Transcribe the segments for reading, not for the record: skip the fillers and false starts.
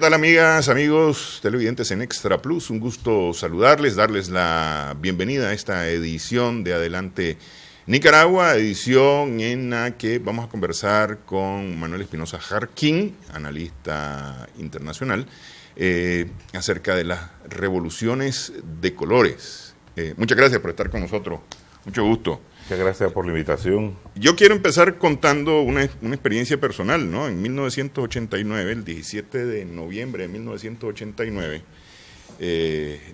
tal, amigas, amigos televidentes en Extra Plus? Un gusto saludarles, darles la bienvenida a esta edición de Adelante Nicaragua, edición en la que vamos a conversar con Manuel Espinosa Jarquín, analista internacional, acerca de las revoluciones de colores. Muchas gracias por estar con nosotros, mucho gusto. Muchas gracias por la invitación. Yo quiero empezar contando una experiencia personal, ¿no? En 1989, el 17 de noviembre de 1989,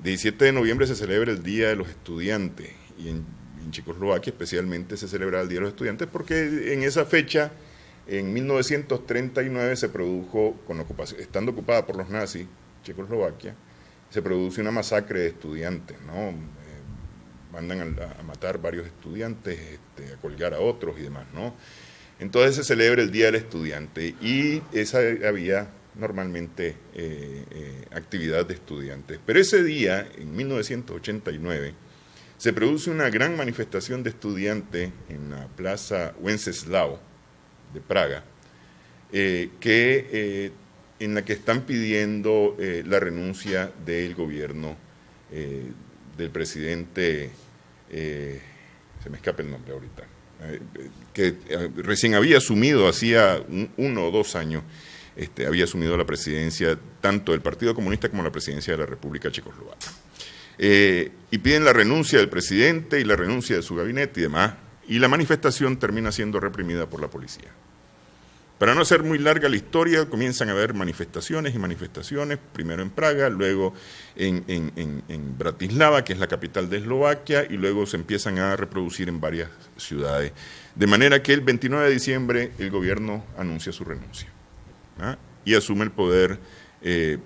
17 de noviembre se celebra el Día de los Estudiantes, y en Checoslovaquia especialmente se celebra el Día de los Estudiantes porque en esa fecha, en 1939, se produjo, estando ocupada por los nazis, Checoslovaquia, se produce una masacre de estudiantes, ¿no? Mandan a matar varios estudiantes, a colgar a otros y demás, ¿no? Entonces se celebra el Día del Estudiante y había normalmente actividad de estudiantes. Pero ese día, en 1989, se produce una gran manifestación de estudiantes en la Plaza Wenceslao de Praga, en la que están pidiendo la renuncia del gobierno del presidente, se me escapa el nombre ahorita, que recién había asumido, hacía 1 o 2 años, había asumido la presidencia tanto del Partido Comunista como la presidencia de la República Checoslovaca. Y piden la renuncia del presidente y la renuncia de su gabinete y demás, y la manifestación termina siendo reprimida por la policía. Para no hacer muy larga la historia, comienzan a haber manifestaciones y manifestaciones, primero en Praga, luego en Bratislava, que es la capital de Eslovaquia, y luego se empiezan a reproducir en varias ciudades. De manera que el 29 de diciembre el gobierno anuncia su renuncia, ¿ah? Y asume el poder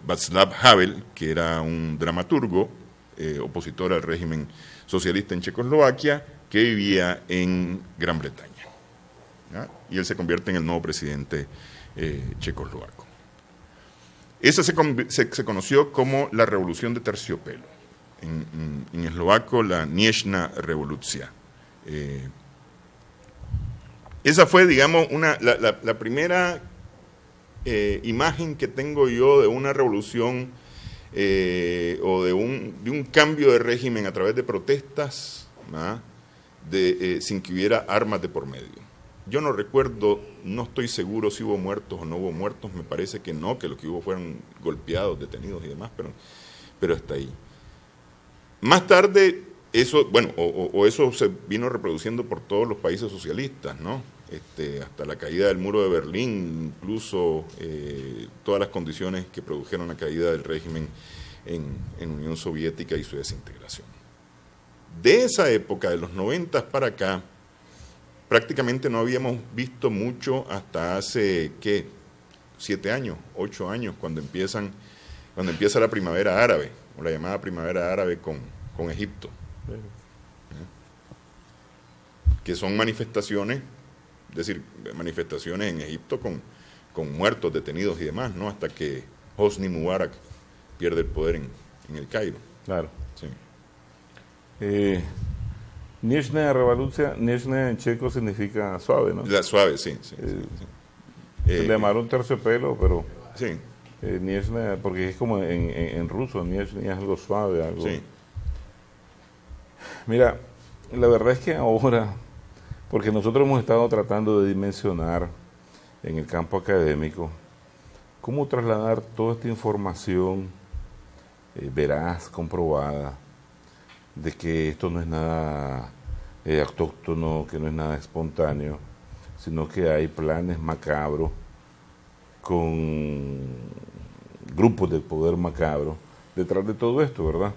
Václav Havel, que era un dramaturgo, opositor al régimen socialista en Checoslovaquia, que vivía en Gran Bretaña. ¿Ah? Y él se convierte en el nuevo presidente checoslovaco. Esa se conoció como la Revolución de Terciopelo. En eslovaco, la Niečna Revolucia. Esa fue, digamos, la primera imagen que tengo yo de una revolución o de un cambio de régimen a través de protestas, ¿ah? Sin que hubiera armas de por medio. Yo no recuerdo, no estoy seguro si hubo muertos o no hubo muertos, me parece que no, que lo que hubo fueron golpeados, detenidos y demás, pero hasta ahí. Más tarde, eso, bueno, eso se vino reproduciendo por todos los países socialistas, ¿no? Hasta la caída del muro de Berlín, incluso todas las condiciones que produjeron la caída del régimen en Unión Soviética y su desintegración. De esa época, de los 90 para acá, prácticamente no habíamos visto mucho hasta hace, 7 años, 8 años, cuando empieza la primavera árabe, o la llamada primavera árabe con Egipto. Que son manifestaciones, es decir, manifestaciones en Egipto con muertos, detenidos y demás, ¿no? Hasta que Hosni Mubarak pierde el poder en el Cairo. Claro. Sí. Niečna Revolucia, Niečna en checo significa suave, ¿no? La suave, sí. Se le llamaron terciopelo, pero sí. Niečna, porque es como en ruso, Niečna es algo suave, algo. Sí. Mira, la verdad es que ahora, porque nosotros hemos estado tratando de dimensionar en el campo académico cómo trasladar toda esta información veraz, comprobada, de que esto no es nada autóctono, que no es nada espontáneo, sino que hay planes macabros con grupos de poder macabro detrás de todo esto, ¿verdad?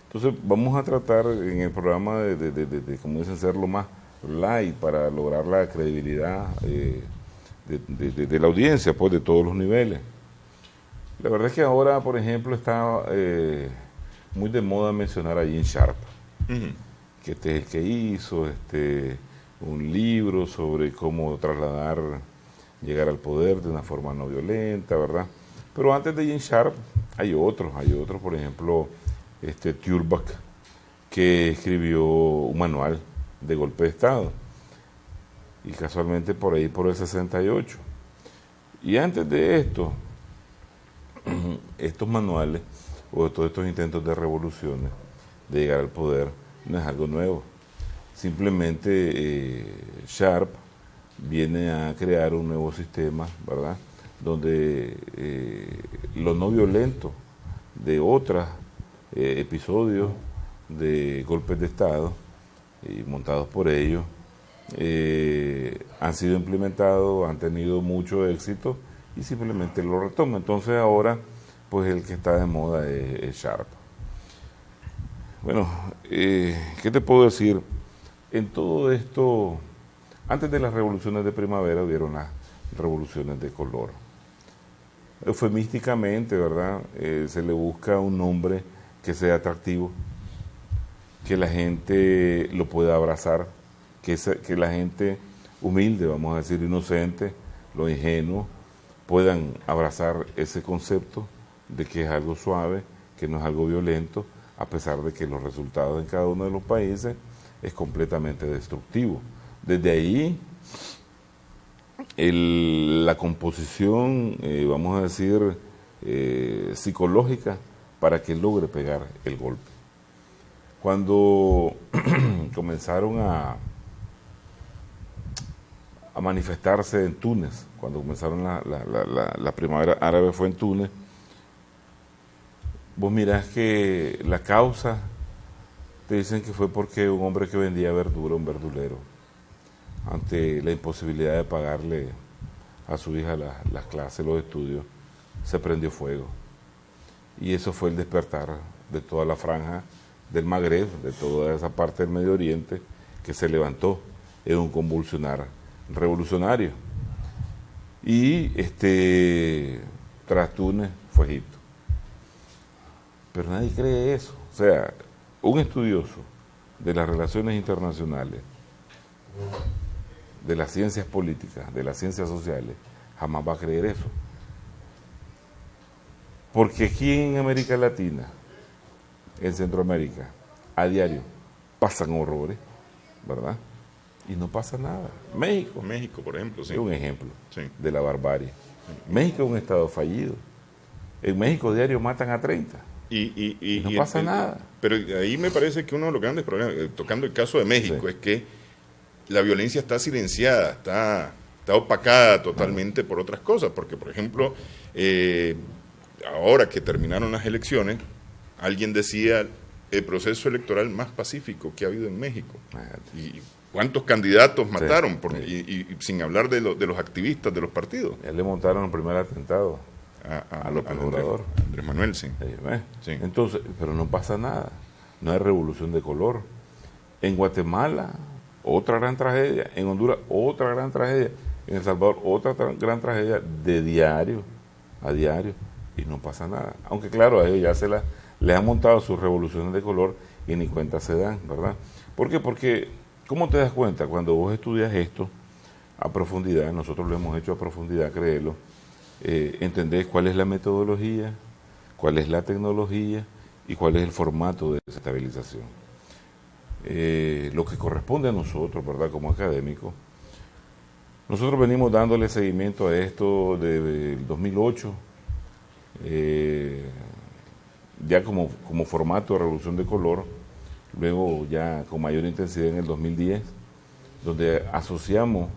Entonces vamos a tratar en el programa de como dicen, ser lo más light para lograr la credibilidad de la audiencia, pues de todos los niveles. La verdad es que ahora, por ejemplo, está muy de moda mencionar a Gene Sharp, que es el que hizo un libro sobre cómo llegar al poder de una forma no violenta, ¿verdad? Pero antes de Gene Sharp hay otros, por ejemplo, Thurbach, que escribió un manual de golpe de Estado, y casualmente por ahí por el 68. Y antes de esto, estos manuales o todos estos intentos de revoluciones, de llegar al poder, no es algo nuevo. Simplemente Sharp viene a crear un nuevo sistema, ¿verdad?, donde lo no violento de otros episodios de golpes de Estado montados por ellos han sido implementados, han tenido mucho éxito y simplemente lo retoma. Entonces ahora pues el que está de moda es Sharp. Bueno, ¿qué te puedo decir? En todo esto, antes de las revoluciones de primavera hubieron las revoluciones de color. Eufemísticamente, ¿verdad? Se le busca un nombre que sea atractivo, que la gente lo pueda abrazar, que la gente humilde, vamos a decir inocente, lo ingenuo, puedan abrazar ese concepto de que es algo suave, que no es algo violento, a pesar de que los resultados en cada uno de los países es completamente destructivo. Desde ahí, la composición, vamos a decir, psicológica para que logre pegar el golpe. Cuando comenzaron a manifestarse en Túnez, cuando comenzaron la primavera árabe fue en Túnez, vos mirás que la causa, te dicen que fue porque un hombre que vendía verdura, un verdulero, ante la imposibilidad de pagarle a su hija las clases, los estudios, se prendió fuego. Y eso fue el despertar de toda la franja del Magreb, de toda esa parte del Medio Oriente, que se levantó en un convulsionar revolucionario. Y tras Túnez fue Egipto. Pero nadie cree eso. O sea, un estudioso de las relaciones internacionales, de las ciencias políticas, de las ciencias sociales, jamás va a creer eso. Porque aquí en América Latina, en Centroamérica, a diario pasan horrores, ¿verdad? Y no pasa nada. México, por ejemplo, sí. Es un ejemplo sí. de la barbarie. México es un estado fallido. En México diario matan a 30. Y no pasa nada. Pero ahí me parece que uno de los grandes problemas, tocando el caso de México, sí, es que la violencia está silenciada, está opacada totalmente por otras cosas. Porque, por ejemplo, ahora que terminaron las elecciones, alguien decía el proceso electoral más pacífico que ha habido en México. Y cuántos candidatos mataron, sí, y sin hablar de los activistas de los partidos. Ya le montaron el primer atentado a López Obrador. Andrés Manuel, sí. Sí. Entonces, pero no pasa nada. No hay revolución de color. En Guatemala, otra gran tragedia. En Honduras, otra gran tragedia. En El Salvador, otra gran tragedia de diario a diario. Y no pasa nada. Aunque claro, a ellos ya les han montado sus revoluciones de color y ni cuenta se dan, ¿verdad? ¿Por qué? Porque, ¿cómo te das cuenta? Cuando vos estudias esto a profundidad, nosotros lo hemos hecho a profundidad, créelo, entendés cuál es la metodología, cuál es la tecnología y cuál es el formato de desestabilización. Lo que corresponde a nosotros, ¿verdad? Como académicos, nosotros venimos dándole seguimiento a esto desde el 2008, ya como formato de revolución de color, luego ya con mayor intensidad en el 2010, donde asociamos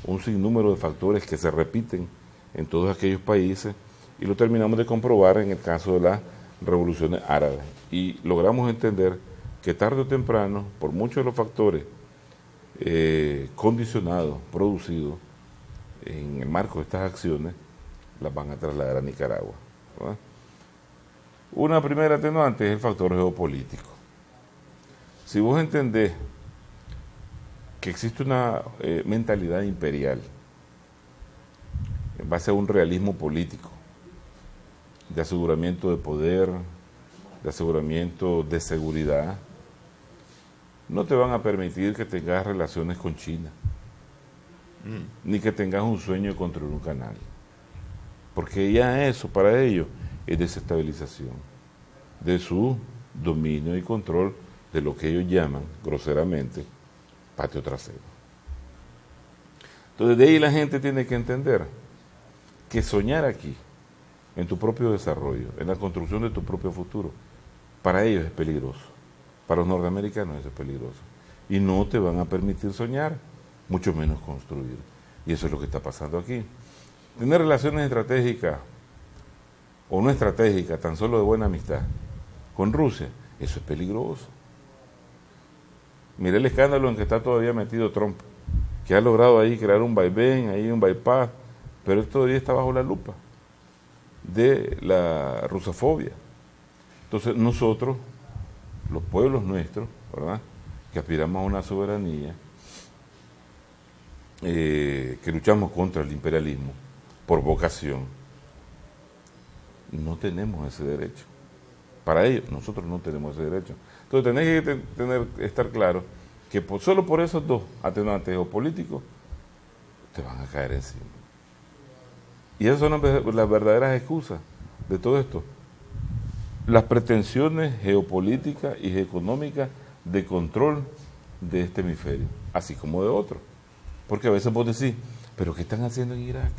un sinnúmero de factores que se repiten en todos aquellos países y lo terminamos de comprobar en el caso de las revoluciones árabes. Y logramos entender que tarde o temprano, por muchos de los factores condicionados, producidos en el marco de estas acciones, las van a trasladar a Nicaragua, ¿verdad? Una primera atenuante es el factor geopolítico. Si vos entendés que existe una mentalidad imperial en base a un realismo político, de aseguramiento de poder, de aseguramiento de seguridad, no te van a permitir que tengas relaciones con China, ni que tengas un sueño de construir un canal. Porque ya eso para ellos es desestabilización de su dominio y control de lo que ellos llaman groseramente patio trasero. Entonces de ahí la gente tiene que entender que soñar aquí en tu propio desarrollo, en la construcción de tu propio futuro, para ellos es peligroso. Para los norteamericanos eso es peligroso. Y no te van a permitir soñar, mucho menos construir. Y eso es lo que está pasando aquí. Tener relaciones estratégicas o no estratégicas, tan solo de buena amistad, con Rusia, eso es peligroso. Mire el escándalo en que está todavía metido Trump, que ha logrado ahí crear un vaivén, ahí un bypass, pero él todavía está bajo la lupa de la rusofobia. Entonces nosotros, los pueblos nuestros, ¿verdad?, que aspiramos a una soberanía, que luchamos contra el imperialismo por vocación, no tenemos ese derecho. Para ellos, nosotros no tenemos ese derecho. Entonces tenés que estar claro que solo por esos dos atenuantes geopolíticos te van a caer encima. Y esas son las verdaderas excusas de todo esto. Las pretensiones geopolíticas y económicas de control de este hemisferio, así como de otros. Porque a veces vos decís, pero ¿qué están haciendo en Irak?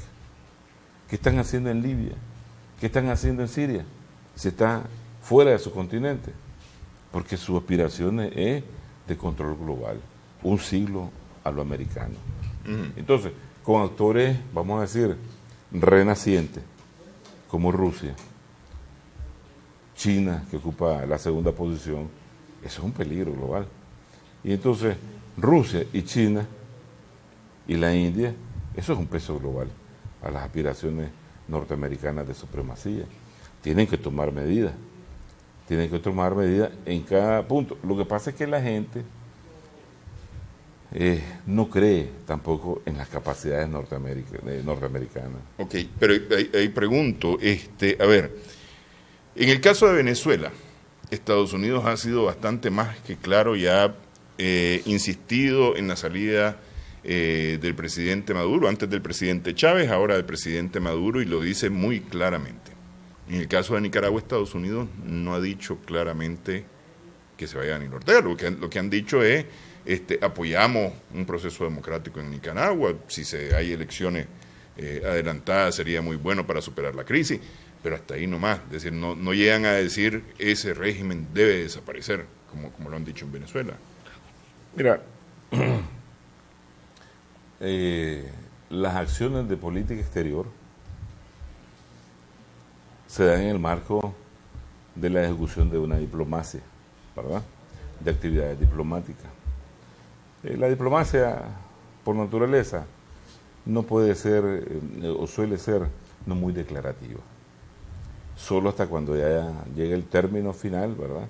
¿Qué están haciendo en Libia? ¿Qué están haciendo en Siria? Si está fuera de su continente. Porque su aspiración es de control global, un siglo a lo americano. Entonces, con actores, vamos a decir, renacientes, como Rusia, China, que ocupa la segunda posición, eso es un peligro global. Y entonces, Rusia y China y la India, eso es un peso global a las aspiraciones norteamericanas de supremacía. Tienen que tomar medidas en cada punto. Lo que pasa es que la gente no cree tampoco en las capacidades norteamericanas. Ok, pero ahí pregunto, a ver, en el caso de Venezuela, Estados Unidos ha sido bastante más que claro y ha insistido en la salida del presidente Maduro, antes del presidente Chávez, ahora del presidente Maduro, y lo dice muy claramente. En el caso de Nicaragua, Estados Unidos no ha dicho claramente que se vaya a Daniel Ortega. Lo que han dicho es, apoyamos un proceso democrático en Nicaragua, si hay elecciones adelantadas sería muy bueno para superar la crisis, pero hasta ahí nomás. Es decir, no llegan a decir ese régimen debe desaparecer, como lo han dicho en Venezuela. Mira, las acciones de política exterior se dan en el marco de la ejecución de una diplomacia, ¿verdad?, de actividades diplomáticas. La diplomacia, por naturaleza, no puede ser, o suele ser, no muy declarativa. Solo hasta cuando ya llega el término final, ¿verdad?,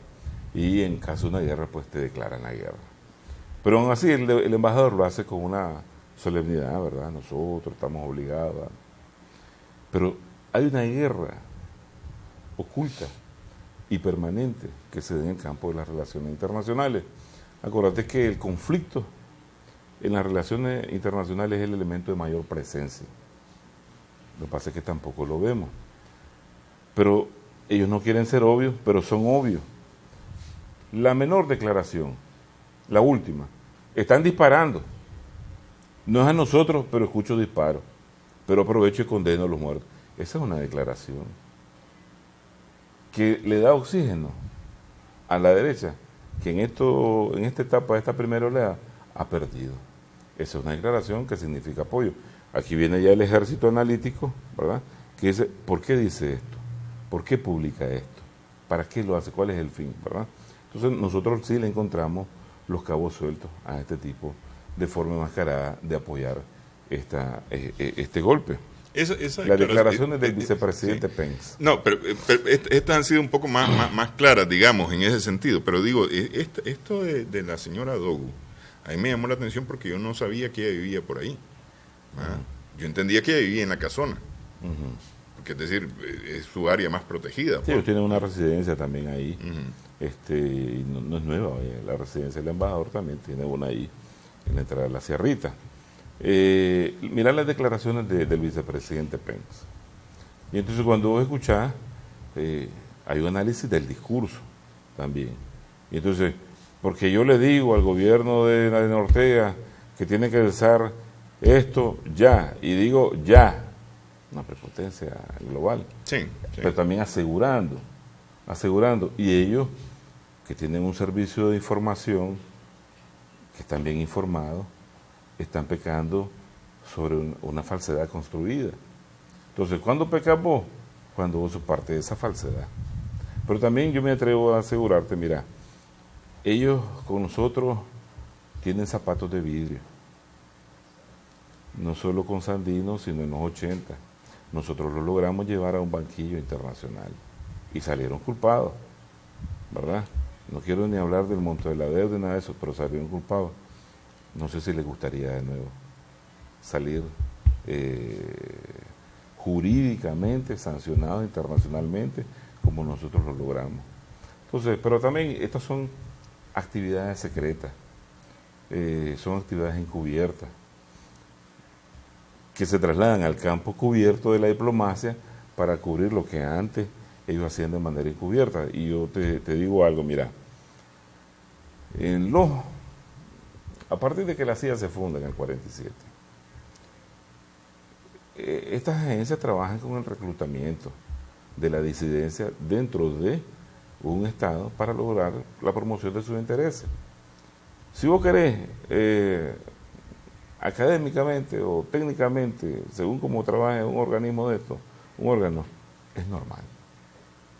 y en caso de una guerra, pues te declaran la guerra. Pero aún así, el embajador lo hace con una solemnidad, ¿verdad? Nosotros estamos obligados. Pero hay una guerra oculta y permanente que se da en el campo de las relaciones internacionales. Acuérdate que el conflicto en las relaciones internacionales es el elemento de mayor presencia. Lo que pasa es que tampoco lo vemos. Pero ellos no quieren ser obvios, pero son obvios. La menor declaración, la última, están disparando. No es a nosotros, pero escucho disparos. Pero aprovecho y condeno a los muertos. Esa es una declaración que le da oxígeno a la derecha, que en esta etapa, de esta primera oleada, ha perdido. Esa es una declaración que significa apoyo. Aquí viene ya el ejército analítico, ¿verdad?, que dice, ¿por qué dice esto? ¿Por qué publica esto? ¿Para qué lo hace? ¿Cuál es el fin? ¿Verdad? Entonces nosotros sí le encontramos los cabos sueltos a este tipo de forma enmascarada de apoyar este golpe. Las declaraciones del vicepresidente Pence. No, pero estas han sido un poco más claras, digamos, en ese sentido. Pero digo, esto de la señora Dogu, a mí me llamó la atención porque yo no sabía que ella vivía por ahí. Yo entendía que ella vivía en la casona. Porque es decir, es su área más protegida. Sí, ellos tienen una residencia también ahí. Y no es nueva, la residencia del embajador también tiene una ahí, en la entrada de la Sierrita. Mirá las declaraciones del vicepresidente Pence. Y entonces cuando vos escuchás, hay un análisis del discurso también. Y entonces, porque yo le digo al gobierno de Daniel Ortega que tiene que cesar esto ya, y digo ya. una prepotencia global, Sí, sí. pero también asegurando, y ellos que tienen un servicio de información, que están bien informados, están pecando sobre una falsedad construida. Entonces, ¿cuándo pecas vos? Cuando vos sos parte de esa falsedad. Pero también yo me atrevo a asegurarte, mira, ellos con nosotros tienen zapatos de vidrio, no solo con Sandino, sino en los 80. Nosotros lo logramos llevar a un banquillo internacional y salieron culpados, ¿verdad? No quiero ni hablar del monto de la deuda ni nada de eso, pero salieron culpados. No sé si les gustaría de nuevo salir jurídicamente sancionados internacionalmente como nosotros lo logramos. Entonces, pero también estas son actividades secretas, son actividades encubiertas que se trasladan al campo cubierto de la diplomacia para cubrir lo que antes ellos hacían de manera encubierta. Y yo te digo algo, mira, a partir de que la CIA se funda en el 47, estas agencias trabajan con el reclutamiento de la disidencia dentro de un Estado para lograr la promoción de sus intereses. Si vos querés, académicamente o técnicamente, según cómo trabaje un organismo de esto, un órgano, es normal.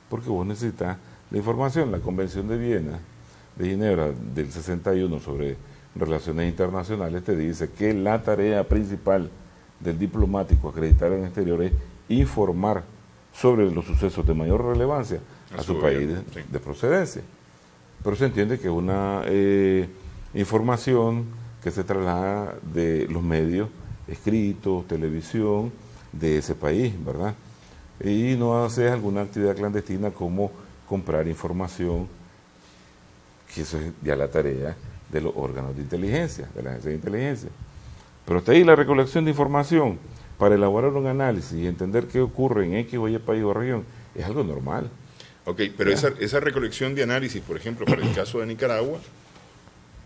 Porque vos necesitas la información. La Convención de Viena, de Ginebra, del 61 sobre relaciones internacionales, te dice que la tarea principal del diplomático acreditado en el exterior es informar sobre los sucesos de mayor relevancia a su país de procedencia. Pero se entiende que es una información que se traslada de los medios escritos, televisión de ese país, ¿verdad? Y no haces alguna actividad clandestina como comprar información, que eso es ya la tarea de los órganos de inteligencia, de la agencia de inteligencia. Pero hasta ahí la recolección de información para elaborar un análisis y entender qué ocurre en X o Y país o región es algo normal. Ok, pero esa recolección de análisis, por ejemplo, para el caso de Nicaragua,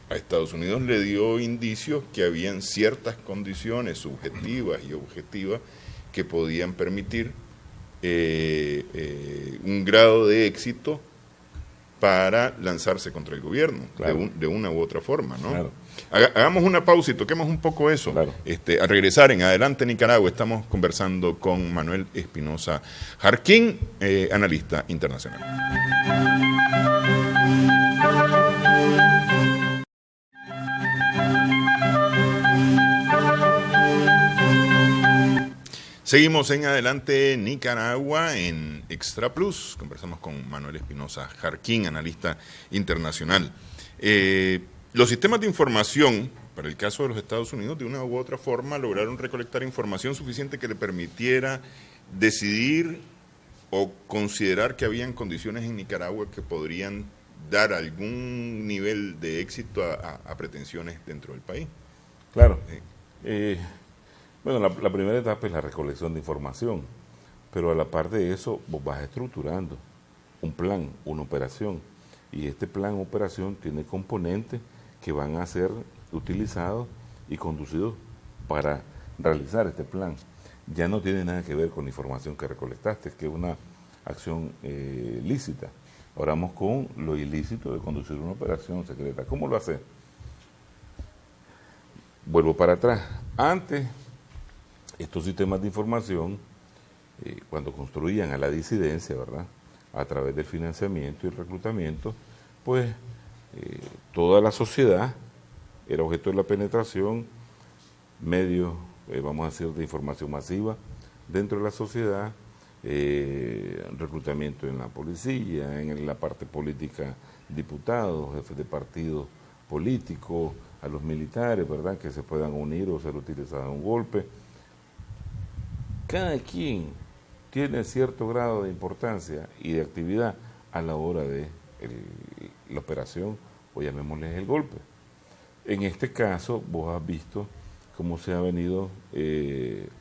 a Estados Unidos le dio indicios que habían ciertas condiciones subjetivas y objetivas que podían permitir un grado de éxito para lanzarse contra el gobierno, claro, de una u otra forma, ¿no? Claro. Hagamos una pausa y toquemos un poco eso. Claro. Al regresar en Adelante Nicaragua, estamos conversando con Manuel Espinosa Jarquín, analista internacional. Seguimos en Adelante Nicaragua en Extra Plus. Conversamos con Manuel Espinosa Jarquín, analista internacional. Los sistemas de información, para el caso de los Estados Unidos, de una u otra forma lograron recolectar información suficiente que le permitiera decidir o considerar que habían condiciones en Nicaragua que podrían dar algún nivel de éxito a pretensiones dentro del país. Claro. Bueno, la primera etapa es la recolección de información, pero a la par de eso vos vas estructurando un plan, una operación, y este plan o operación tiene componentes que van a ser utilizados y conducidos para realizar este plan. Ya no tiene nada que ver con la información que recolectaste, que es una acción lícita. Ahora vamos con lo ilícito de conducir una operación secreta. ¿Cómo lo hace? Vuelvo para atrás. Antes, estos sistemas de información, cuando construían a la disidencia, ¿verdad?, a través del financiamiento y el reclutamiento, pues toda la sociedad era objeto de la penetración, medios, vamos a decir, de información masiva dentro de la sociedad, reclutamiento en la policía, en la parte política, diputados, jefes de partidos políticos, a los militares, ¿verdad?, que se puedan unir o ser utilizados en un golpe. Cada quien tiene cierto grado de importancia y de actividad a la hora de la operación, o llamémosle el golpe. En este caso, vos has visto cómo se ha venido,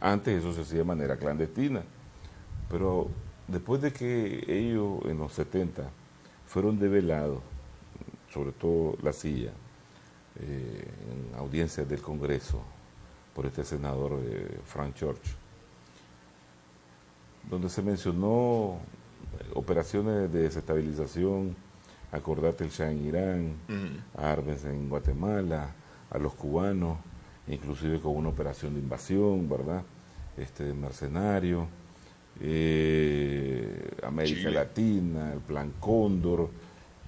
antes eso se hacía de manera clandestina, pero después de que ellos en los 70 fueron develados, sobre todo la CIA, en audiencias del Congreso, por este senador Frank Church, donde se mencionó operaciones de desestabilización, acordate el Shah en Irán, Arbenz en Guatemala, a los cubanos, inclusive con una operación de invasión, ¿verdad? De mercenarios, América Chile. Latina, el Plan Cóndor,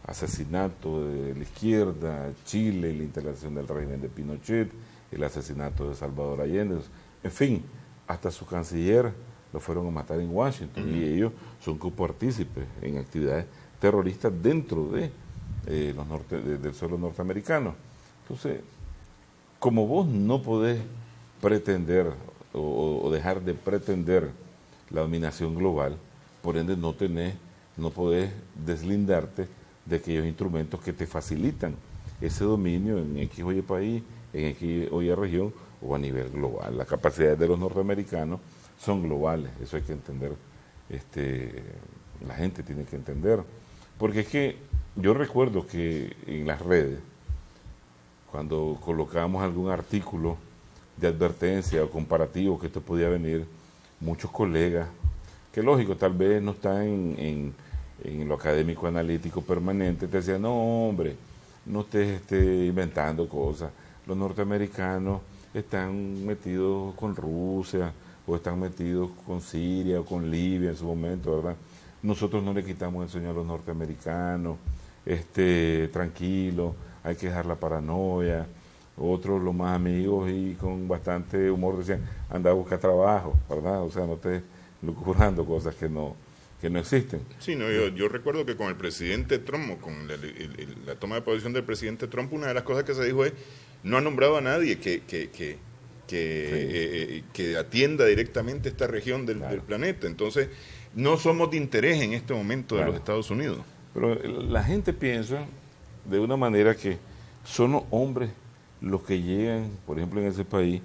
asesinato de la izquierda, Chile, la instalación del régimen de Pinochet, el asesinato de Salvador Allende, en fin, hasta su canciller lo fueron a matar en Washington y ellos son copartícipes en actividades terroristas dentro de del suelo norteamericano. Entonces, como vos no podés pretender o dejar de pretender la dominación global, por ende no podés deslindarte de aquellos instrumentos que te facilitan ese dominio en X o Y país, en X o Y región o a nivel global. Las capacidades de los norteamericanos son globales, eso hay que entender, la gente tiene que entender. Porque es que yo recuerdo que en las redes, cuando colocábamos algún artículo de advertencia o comparativo que esto podía venir, muchos colegas, que lógico, tal vez no están en lo académico analítico permanente, te decían, no hombre, no estés inventando cosas, los norteamericanos están metidos con Rusia, o están metidos con Siria o con Libia en su momento, ¿verdad? Nosotros no le quitamos el sueño a los norteamericanos, tranquilo, hay que dejar la paranoia. Otros, los más amigos y con bastante humor, decían, anda a buscar trabajo, ¿verdad? O sea, no estés lucubrando cosas que no existen. Sí, no, yo recuerdo que con el presidente Trump, o con la toma de posición del presidente Trump, una de las cosas que se dijo es, no ha nombrado a nadie que atienda directamente esta región del planeta. Entonces, no somos de interés en este momento de los Estados Unidos. Pero la gente piensa de una manera que son los hombres los que llegan, por ejemplo, en ese país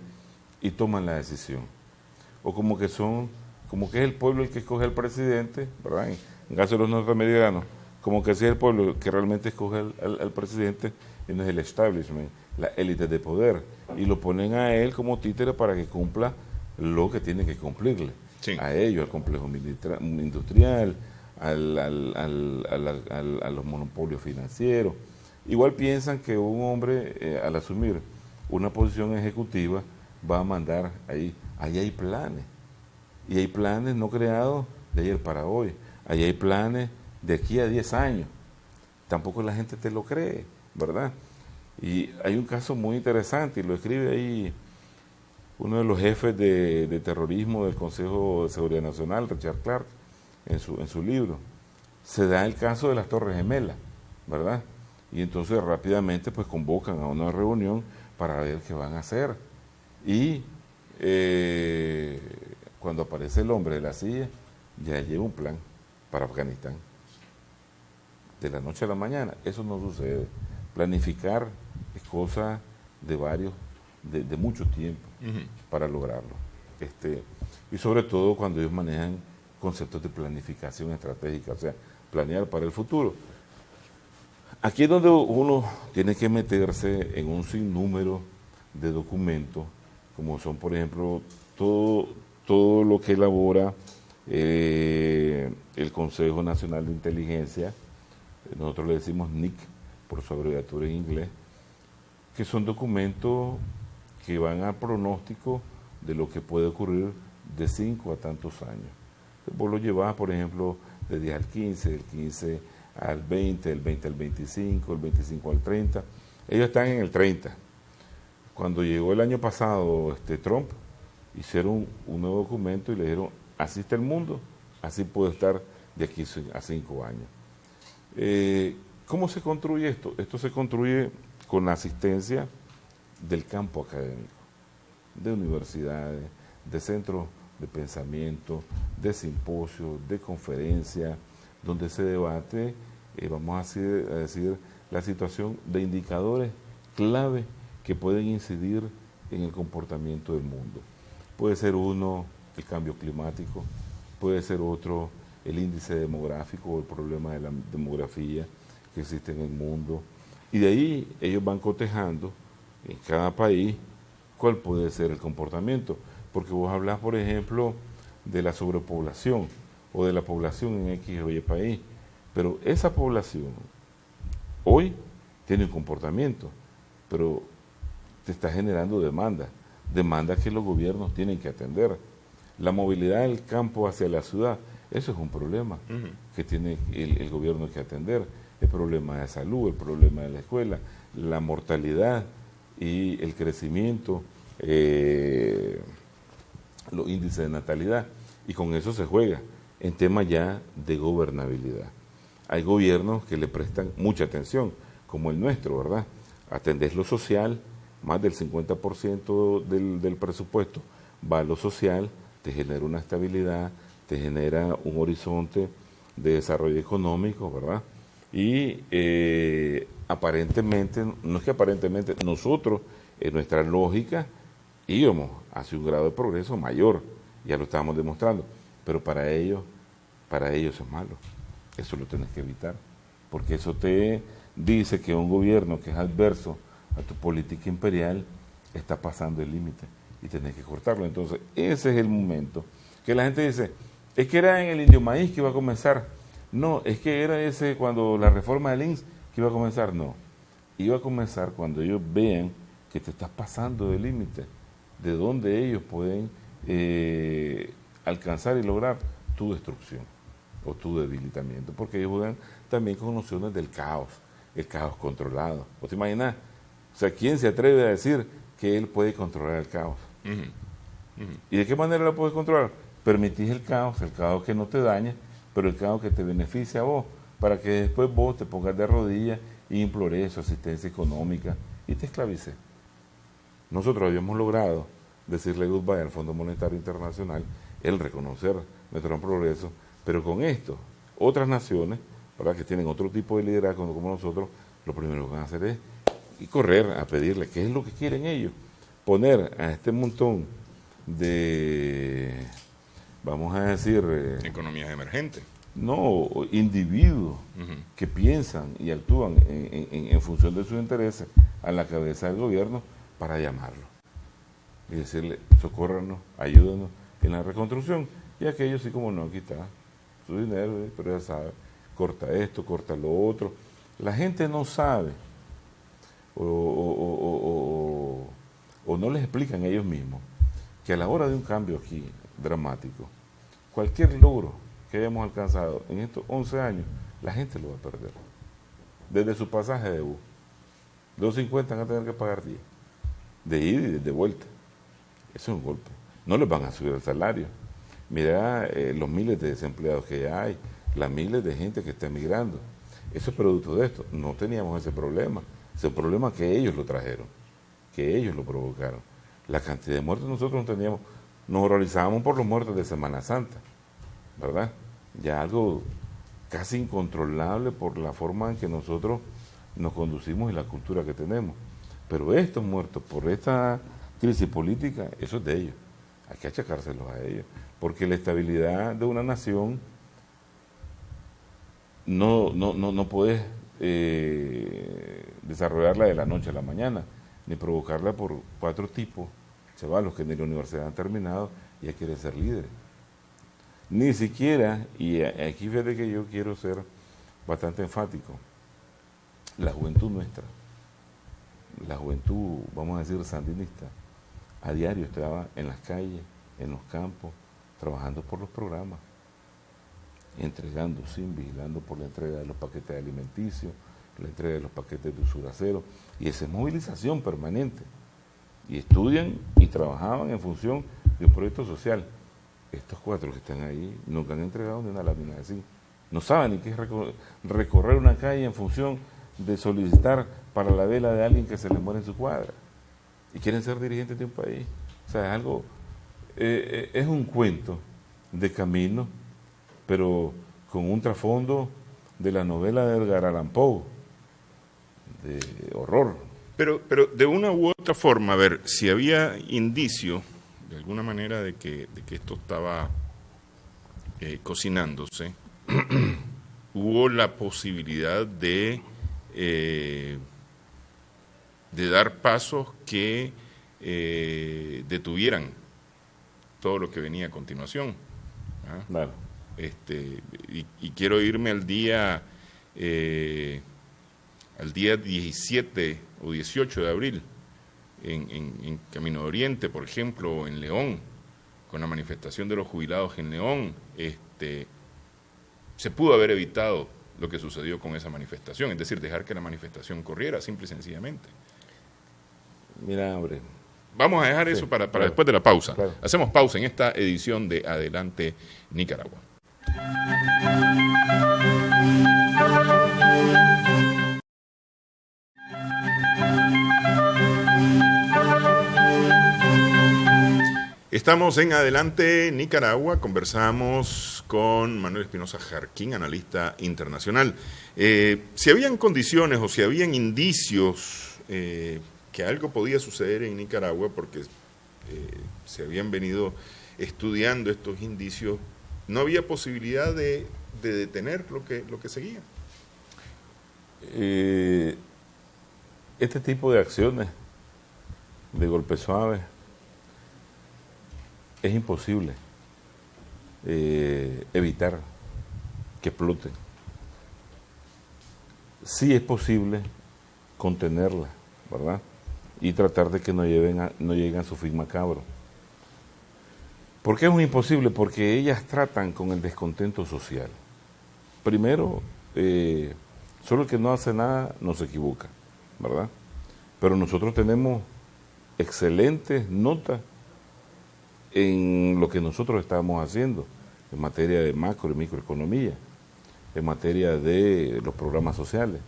y toman la decisión. O como que es el pueblo el que escoge al presidente, ¿verdad? En caso de los norteamericanos, como que sí es el pueblo el que realmente escoge al presidente y no es el establishment, la élite de poder. Y lo ponen a él como títere para que cumpla lo que tiene que cumplirle. Sí. A ellos, al complejo industrial, a los monopolios financieros. Igual piensan que un hombre, al asumir una posición ejecutiva, va a mandar ahí. Ahí hay planes. Y hay planes no creados de ayer para hoy. Ahí hay planes de aquí a 10 años. Tampoco la gente te lo cree, ¿verdad? Y hay un caso muy interesante, y lo escribe ahí uno de los jefes de terrorismo del Consejo de Seguridad Nacional, Richard Clarke, en su libro. Se da el caso de las Torres Gemelas, ¿verdad? Y entonces rápidamente pues convocan a una reunión para ver qué van a hacer. Y cuando aparece el hombre de la silla, ya lleva un plan para Afganistán. De la noche a la mañana, eso no sucede. Planificar es cosa de mucho tiempo para lograrlo. Y sobre todo cuando ellos manejan conceptos de planificación estratégica, o sea, planear para el futuro. Aquí es donde uno tiene que meterse en un sinnúmero de documentos, como son, por ejemplo, todo lo que elabora el Consejo Nacional de Inteligencia, nosotros le decimos NIC, por su abreviatura en inglés, que son documentos que van a pronóstico de lo que puede ocurrir de 5 a tantos años. Vos lo llevas, por ejemplo, de 10 al 15, del 15 al 20, del 20 al 25, del 25 al 30. Ellos están en el 30. Cuando llegó el año pasado Trump, hicieron un nuevo documento y le dijeron, así está el mundo, así puede estar de aquí a 5 años. ¿Cómo se construye esto? Esto se construye con la asistencia del campo académico, de universidades, de centros de pensamiento, de simposios, de conferencias, donde se debate, vamos a decir, la situación de indicadores clave que pueden incidir en el comportamiento del mundo. Puede ser uno, el cambio climático, puede ser otro, el índice demográfico o el problema de la demografía que existe en el mundo. Y de ahí ellos van cotejando en cada país cuál puede ser el comportamiento. Porque vos hablás, por ejemplo, de la sobrepoblación o de la población en X o Y país, pero esa población hoy tiene un comportamiento, pero te está generando demandas que los gobiernos tienen que atender. La movilidad del campo hacia la ciudad, eso es un problema que tiene el gobierno que atender. El problema de salud, el problema de la escuela, la mortalidad y el crecimiento, los índices de natalidad, y con eso se juega en temas ya de gobernabilidad. Hay gobiernos que le prestan mucha atención, como el nuestro, ¿verdad? Atendés lo social, más del 50% del presupuesto va a lo social, te genera una estabilidad, te genera un horizonte de desarrollo económico, ¿verdad? Y aparentemente, no es que aparentemente, nosotros, en nuestra lógica, íbamos hacia un grado de progreso mayor, ya lo estábamos demostrando, pero para ellos es malo. Eso lo tienes que evitar, porque eso te dice que un gobierno que es adverso a tu política imperial está pasando el límite y tenés que cortarlo. Entonces, ese es el momento que la gente dice, es que era en el Indio Maíz que iba a comenzar. No, es que era ese cuando la reforma del INS que iba a comenzar. No, iba a comenzar cuando ellos vean que te estás pasando del límite, de donde ellos pueden alcanzar y lograr tu destrucción o tu debilitamiento, porque ellos juegan también con nociones del caos, el caos controlado. ¿O te imaginas? O sea, ¿quién se atreve a decir que él puede controlar el caos? ¿Y de qué manera lo puedes controlar? Permitís el caos que no te daña, pero el caos que te beneficia a vos, para que después vos te pongas de rodillas y implores su asistencia económica y te esclavices. Nosotros habíamos logrado decirle goodbye al Fondo Monetario Internacional, el reconocer nuestro progreso, pero con esto, otras naciones, ¿verdad?, que tienen otro tipo de liderazgo como nosotros, lo primero que van a hacer es correr a pedirle qué es lo que quieren ellos, poner a este montón de, vamos a decir, economías emergentes. No, individuos que piensan y actúan en función de sus intereses a la cabeza del gobierno para llamarlo y decirle, socórranos, ayúdanos en la reconstrucción. Y aquellos sí, como no, aquí está su dinero, pero ya sabe, corta esto, corta lo otro. La gente no sabe o no les explican ellos mismos que a la hora de un cambio aquí dramático, cualquier logro que hayamos alcanzado en estos 11 años, la gente lo va a perder. Desde su pasaje de bus, 2.50 van a tener que pagar 10, de ida y de vuelta. Eso es un golpe. No les van a subir el salario. Mira los miles de desempleados que hay, las miles de gente que está emigrando. Eso es producto de esto. No teníamos ese problema. Ese problema que ellos lo trajeron, que ellos lo provocaron. La cantidad de muertos nosotros no teníamos. Nos horrorizábamos por los muertos de Semana Santa, ¿verdad? Ya algo casi incontrolable por la forma en que nosotros nos conducimos y la cultura que tenemos. Pero estos muertos por esta crisis política, eso es de ellos. Hay que achacárselos a ellos. Porque la estabilidad de una nación no puedes desarrollarla de la noche a la mañana, ni provocarla por 4 tipos, chavalos que ni la universidad han terminado y ya quieren ser líderes. Ni siquiera, y aquí fíjate que yo quiero ser bastante enfático, la juventud nuestra, la juventud, vamos a decir, sandinista, a diario estaba en las calles, en los campos, trabajando por los programas, entregando, vigilando por la entrega de los paquetes alimenticios, la entrega de los paquetes de usura cero, y esa es movilización permanente. Y estudian y trabajaban en función de un proyecto social. Estos 4 que están ahí nunca han entregado ni una lámina así. No saben ni qué es recorrer una calle en función de solicitar para la vela de alguien que se les muere en su cuadra. Y quieren ser dirigentes de un país. O sea, es algo, es un cuento de camino, pero con un trasfondo de la novela de Edgar Allan Poe, de horror. Pero de una u otra forma, a ver, si había indicio, de alguna manera, de que esto estaba cocinándose, hubo la posibilidad de dar pasos que detuvieran todo lo que venía a continuación. ¿ah? Claro. Y quiero irme al día 17 o 18 de abril, en Camino de Oriente, por ejemplo, en León, con la manifestación de los jubilados en León. Se pudo haber evitado lo que sucedió con esa manifestación, es decir, dejar que la manifestación corriera, simple y sencillamente. Mira, hombre. Vamos a dejar eso para claro, después de la pausa. Claro. Hacemos pausa en esta edición de Adelante Nicaragua. Estamos en Adelante Nicaragua, conversamos con Manuel Espinosa Jarquín, analista internacional. Si habían condiciones o si habían indicios que algo podía suceder en Nicaragua, porque se habían venido estudiando estos indicios, no había posibilidad de detener lo que seguía. Este tipo de acciones, de golpe suave, es imposible evitar que exploten. Sí es posible contenerla, ¿verdad? Y tratar de que no lleguen a su fin macabro. ¿Por qué es un imposible? Porque ellas tratan con el descontento social. Primero, solo el que no hace nada no se equivoca, ¿verdad? Pero nosotros tenemos excelentes notas en lo que nosotros estamos haciendo en materia de macro y microeconomía, en materia de los programas sociales.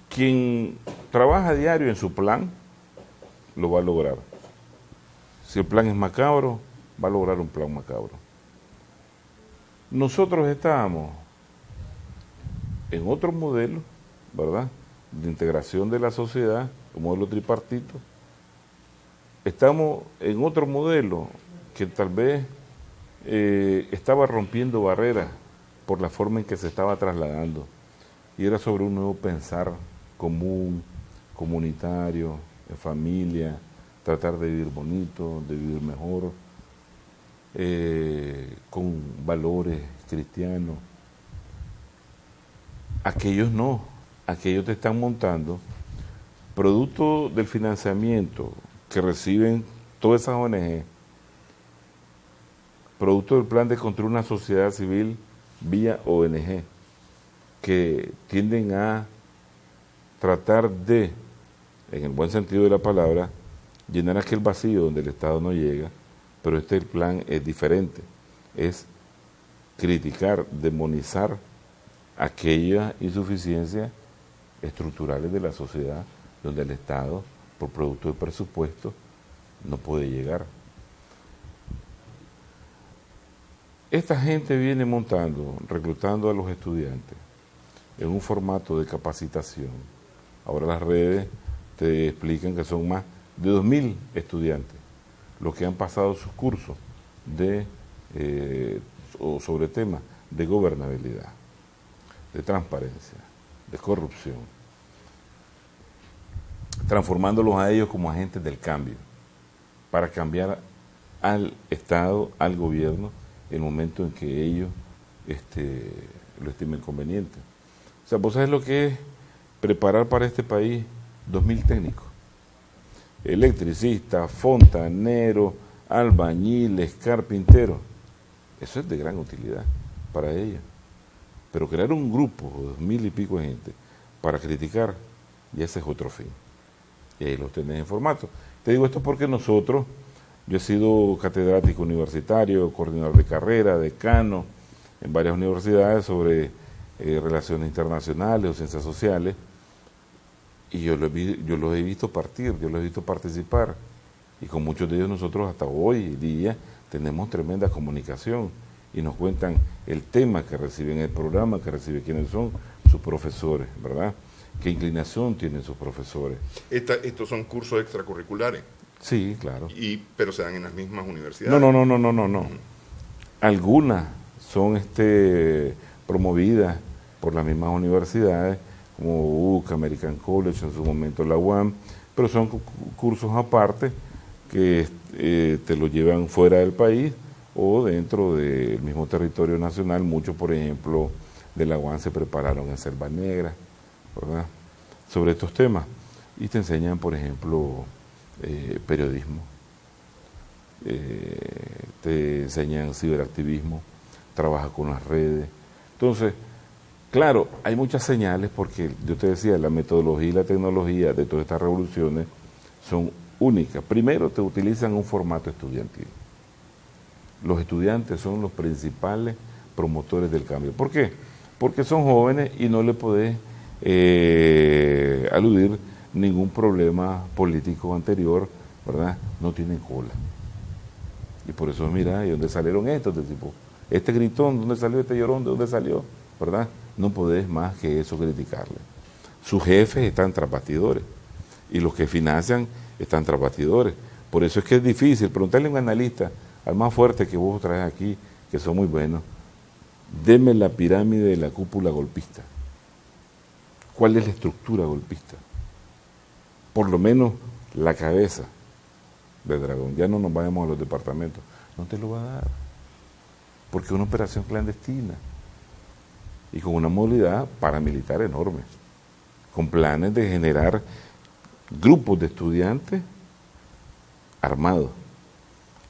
Quien trabaja a diario en su plan, lo va a lograr. Si el plan es macabro, va a lograr un plan macabro. Nosotros estamos en otro modelo, ¿verdad?, de integración de la sociedad, un modelo tripartito. Estamos en otro modelo que tal vez estaba rompiendo barreras por la forma en que se estaba trasladando, y era sobre un nuevo pensar común, comunitario, en familia, tratar de vivir bonito, de vivir mejor, con valores cristianos. Aquellos no, aquellos te están montando producto del financiamiento que reciben todas esas ONG, producto del plan de construir una sociedad civil vía ONG, que tienden a tratar de, en el buen sentido de la palabra, llenar aquel vacío donde el Estado no llega, pero el plan es diferente, es criticar, demonizar aquellas insuficiencias estructurales de la sociedad donde el Estado, por producto de presupuesto, no puede llegar. Esta gente viene montando, reclutando a los estudiantes en un formato de capacitación. Ahora las redes te explican que son más de 2.000 estudiantes los que han pasado sus cursos sobre temas de gobernabilidad, de transparencia, de corrupción, transformándolos a ellos como agentes del cambio, para cambiar al Estado, al gobierno, en el momento en que ellos lo estimen conveniente. O sea, ¿vos sabés lo que es preparar para este país 2.000 técnicos? Electricistas, fontaneros, albañiles, carpinteros. Eso es de gran utilidad para ellos. Pero crear un grupo de 2.000 y pico de gente para criticar, y ese es otro fin. Y ahí los tenés en formato. Te digo esto porque nosotros, yo he sido catedrático universitario, coordinador de carrera, decano en varias universidades sobre relaciones internacionales o ciencias sociales, y yo los he visto partir, yo los he visto participar, y con muchos de ellos nosotros hasta hoy día tenemos tremenda comunicación, y nos cuentan el tema que reciben, el programa que reciben, quiénes son sus profesores, ¿verdad? ¿Qué inclinación tienen sus profesores? Estos son cursos extracurriculares. Sí, claro. Pero se dan en las mismas universidades. No. Algunas son promovidas por las mismas universidades, como UCA, American College, en su momento la UAM, pero son cursos aparte que te lo llevan fuera del país o dentro del mismo territorio nacional. Muchos, por ejemplo, de la UAN se prepararon en Selva Negra, ¿verdad?, sobre estos temas. Y te enseñan, por ejemplo, periodismo, te enseñan ciberactivismo, trabaja con las redes. Entonces, claro, hay muchas señales porque yo te decía, la metodología y la tecnología de todas estas revoluciones son únicas. Primero, te utilizan un formato estudiantil. Los estudiantes son los principales promotores del cambio. ¿Por qué? Porque son jóvenes y no le podés aludir ningún problema político anterior, ¿verdad? No tienen cola. Y por eso, mira, ¿de dónde salieron estos? Tipo, este gritón, ¿dónde salió? Este llorón, ¿de dónde salió? ¿Verdad? No podés más que eso criticarle. Sus jefes están tras bastidores y los que financian están tras bastidores. Por eso es que es difícil preguntarle a un analista, al más fuerte que vos traes aquí, que son muy buenos, deme la pirámide de la cúpula golpista. ¿Cuál es la estructura golpista? Por lo menos la cabeza de Dragón. Ya no nos vayamos a los departamentos. No te lo va a dar. Porque es una operación clandestina. Y con una movilidad paramilitar enorme. Con planes de generar grupos de estudiantes armados.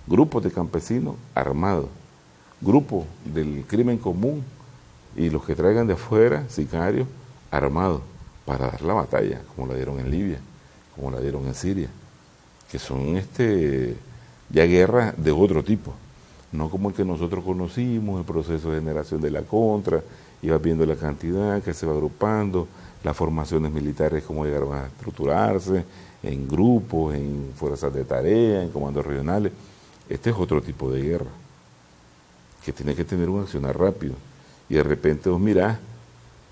Grupos de campesinos armados. Grupos del crimen común y los que traigan de afuera, sicarios, armados, para dar la batalla, como la dieron en Libia, como la dieron en Siria, que son ya guerras de otro tipo, no como el que nosotros conocimos, el proceso de generación de la contra, ibas viendo la cantidad que se va agrupando, las formaciones militares, cómo llegaron a estructurarse, en grupos, en fuerzas de tarea, en comandos regionales. Este es otro tipo de guerra, que tiene que tener un accionar rápido, y de repente vos mirás,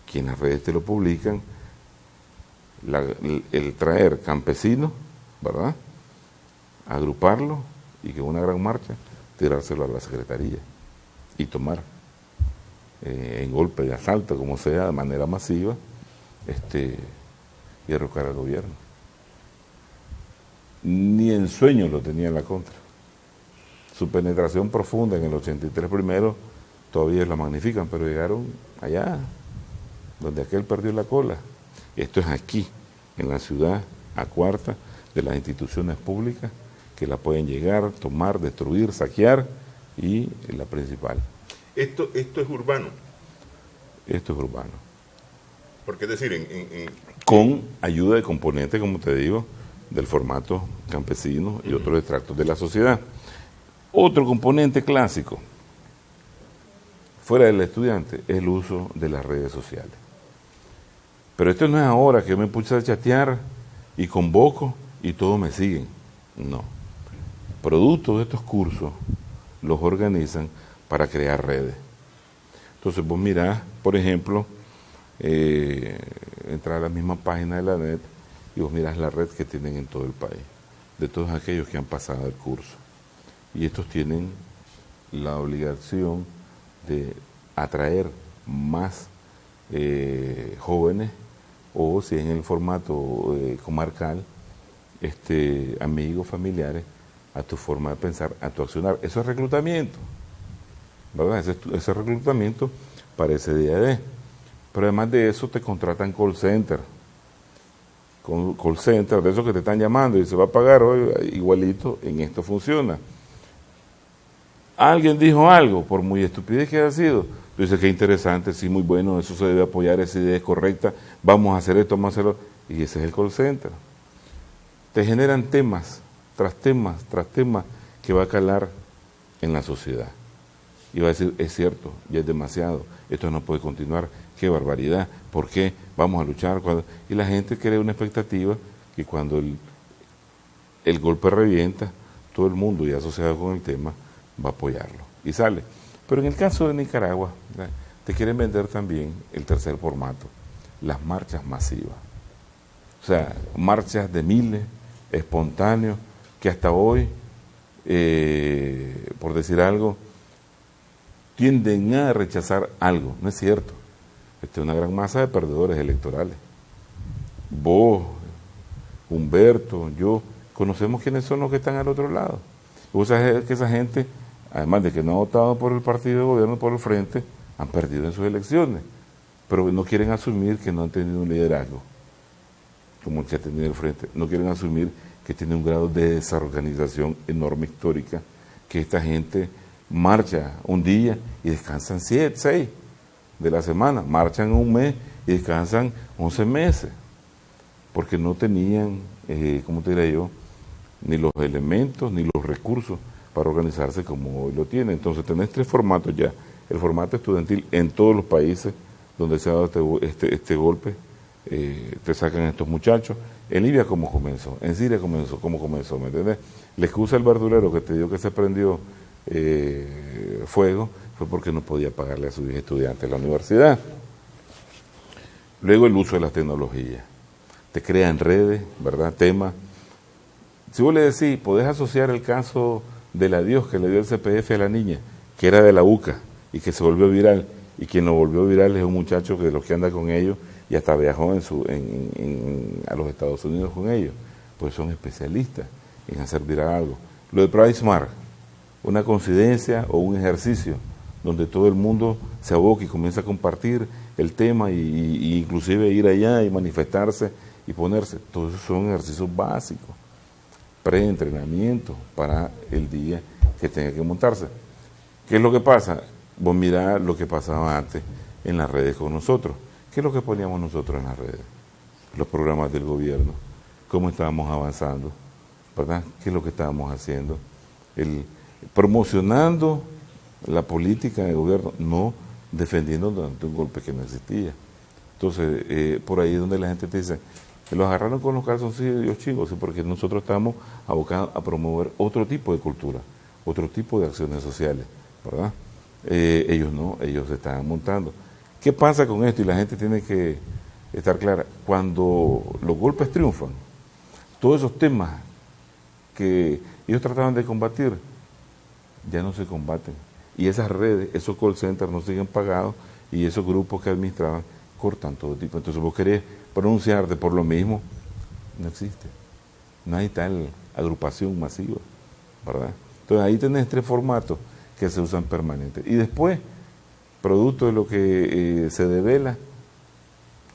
que en las redes te lo publican, el traer campesinos, ¿verdad?, agruparlo y que una gran marcha, tirárselo a la secretaría y tomar en golpe de asalto, como sea, de manera masiva, y derrocar al gobierno. Ni en sueños lo tenía en la contra. Su penetración profunda en el 83 primero todavía la magnifican, pero llegaron allá, donde aquel perdió la cola. Esto es aquí, en la ciudad, a cuarta de las instituciones públicas que la pueden llegar, tomar, destruir, saquear, y la principal. Esto es urbano. Esto es urbano. Porque es decir, con ayuda de componentes, como te digo, del formato campesino y otros extractos de la sociedad. Otro componente clásico, fuera del estudiante, es el uso de las redes sociales. Pero esto no es ahora que yo me puse a chatear y convoco y todos me siguen. No. Productos de estos cursos los organizan para crear redes. Entonces vos mirás, por ejemplo, entrar a la misma página de la net y vos mirás la red que tienen en todo el país, de todos aquellos que han pasado el curso. Y estos tienen la obligación de atraer más jóvenes, o si en el formato comarcal, amigos, familiares, a tu forma de pensar, a tu accionar. Eso es reclutamiento, ¿verdad? Ese reclutamiento para ese día de. Pero además de eso te contratan call center, de esos que te están llamando y se va a pagar hoy, igualito, en esto funciona. Alguien dijo algo, por muy estupidez que haya sido, tú dices que interesante, sí, muy bueno, eso se debe apoyar, esa idea es correcta, vamos a hacer esto, vamos a hacerlo, y ese es el call center. Te generan temas tras temas, que va a calar en la sociedad. Y va a decir, es cierto, ya es demasiado, esto no puede continuar, qué barbaridad, ¿por qué? Vamos a luchar. Y la gente crea una expectativa que cuando el golpe revienta, todo el mundo ya asociado con el tema va a apoyarlo. Y sale. Pero en el caso de Nicaragua, te quieren vender también el tercer formato, las marchas masivas. O sea, marchas de miles, espontáneos, que hasta hoy, por decir algo, tienden a rechazar algo. No es cierto. Es una gran masa de perdedores electorales. Vos, Humberto, yo, conocemos quiénes son los que están al otro lado. O sea, que esa gente, además de que no ha votado por el partido de gobierno, por el frente, han perdido en sus elecciones, pero no quieren asumir que no han tenido un liderazgo como el que ha tenido el frente, no quieren asumir que tiene un grado de desorganización enorme histórica, que esta gente marcha un día y descansan 7, 6 de la semana, marchan un mes y descansan 11 meses, porque no tenían, ¿cómo te diría yo?, ni los elementos ni los recursos para organizarse como hoy lo tienen. Entonces tenés 3 formatos ya. El formato estudiantil en todos los países donde se ha dado este golpe, te sacan estos muchachos. En Libia, ¿cómo comenzó? En Siria, ¿cómo comenzó? ¿Me entiendes? La excusa del verdulero que te dio que se prendió fuego fue porque no podía pagarle a sus estudiantes la universidad. Luego el uso de las tecnologías. Te crean redes, ¿verdad? Temas. Si vos le decís, podés asociar el caso del adiós que le dio el CPF a la niña, que era de la UCA y que se volvió viral, y quien lo volvió viral es un muchacho que de los que anda con ellos y hasta viajó a los Estados Unidos con ellos, pues son especialistas en hacer viral algo. Lo de PriceSmart, una coincidencia o un ejercicio donde todo el mundo se aboca y comienza a compartir el tema y inclusive ir allá y manifestarse y ponerse, todos esos son ejercicios básicos, preentrenamiento para el día que tenga que montarse. ¿Qué es lo que pasa? Vos mirá lo que pasaba antes en las redes con nosotros. ¿Qué es lo que poníamos nosotros en las redes? Los programas del gobierno, cómo estábamos avanzando, ¿verdad? ¿Qué es lo que estábamos haciendo? Promocionando la política del gobierno, no defendiendo durante un golpe que no existía. Entonces, por ahí es donde la gente te dice, los agarraron con los calzoncillos chicos, ¿sí? Porque nosotros estamos abocados a promover otro tipo de cultura, otro tipo de acciones sociales, ¿verdad? Ellos no, ellos se están montando. ¿Qué pasa con esto? Y la gente tiene que estar clara. Cuando los golpes triunfan, todos esos temas que ellos trataban de combatir, ya no se combaten. Y esas redes, esos call centers no siguen pagados y esos grupos que administraban cortan todo tipo. Entonces vos querés pronunciarte por lo mismo, no existe. No hay tal agrupación masiva, ¿verdad? Entonces ahí tenés 3 formatos que se usan permanentes. Y después, producto de lo que se devela,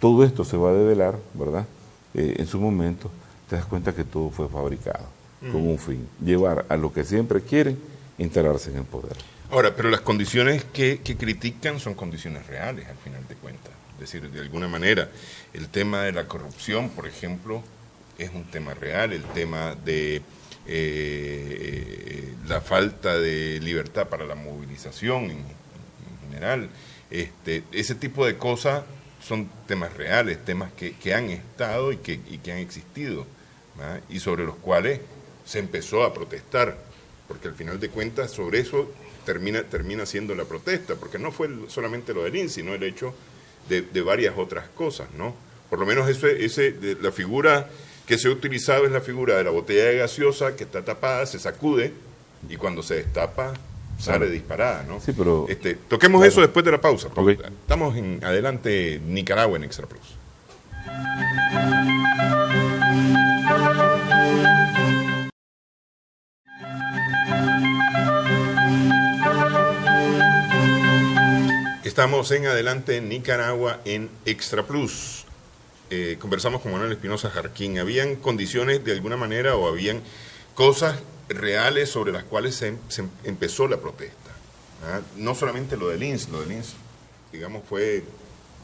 todo esto se va a develar, ¿verdad? En su momento te das cuenta que todo fue fabricado con un fin, llevar a lo que siempre quieren, instalarse en el poder. Ahora, pero las condiciones que critican son condiciones reales, al final de cuentas. Es decir, de alguna manera, el tema de la corrupción, por ejemplo, es un tema real, el tema de la falta de libertad para la movilización en general, ese tipo de cosas son temas reales, temas que han estado y que han existido, ¿verdad? Y sobre los cuales se empezó a protestar, porque al final de cuentas sobre eso termina siendo la protesta, porque no fue solamente lo del INS, sino el hecho de varias otras cosas, ¿no? Por lo menos la figura que se ha utilizado es la figura de la botella de gaseosa que está tapada, se sacude y cuando se destapa sale disparada, ¿no? Sí, pero toquemos eso después de la pausa. Okay. Estamos en Adelante Nicaragua en Extra Plus. Estamos en Adelante Nicaragua en Extra Plus. Conversamos con Manuel Espinosa Jarquín. ¿Habían condiciones de alguna manera o habían cosas reales sobre las cuales se empezó la protesta? ¿Ah? No solamente lo del INS, digamos, fue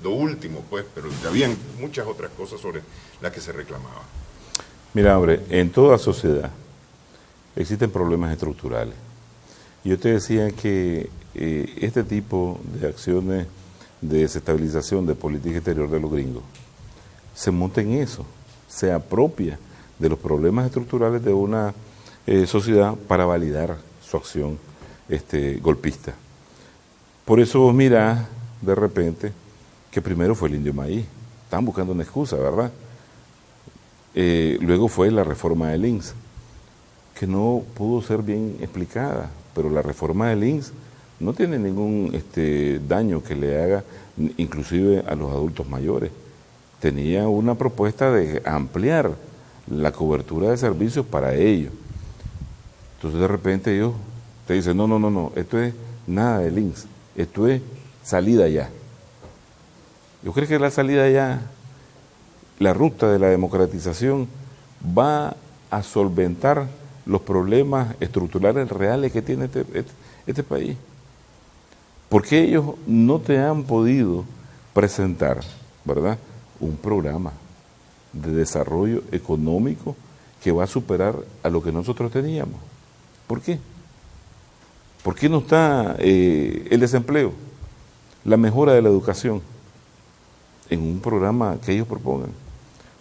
lo último, pues, pero habían muchas otras cosas sobre las que se reclamaba. Mira, hombre, en toda sociedad existen problemas estructurales. Yo te decía que este tipo de acciones de desestabilización de política exterior de los gringos se monta en eso, se apropia de los problemas estructurales de una sociedad para validar su acción golpista. Por eso vos mirás de repente que primero fue el Indio Maíz, estaban buscando una excusa, ¿verdad? Luego fue la reforma del INS, que no pudo ser bien explicada, pero la reforma del INS no tiene ningún daño que le haga inclusive a los adultos mayores. Tenía una propuesta de ampliar la cobertura de servicios para ellos. Entonces de repente ellos te dicen, no, esto es nada de links, esto es salida ya. Yo creo que la salida ya, la ruta de la democratización va a solventar los problemas estructurales reales que tiene este país. Porque ellos no te han podido presentar, ¿verdad?, un programa de desarrollo económico que va a superar a lo que nosotros teníamos. ¿Por qué? ¿Por qué no está el desempleo, la mejora de la educación en un programa que ellos propongan?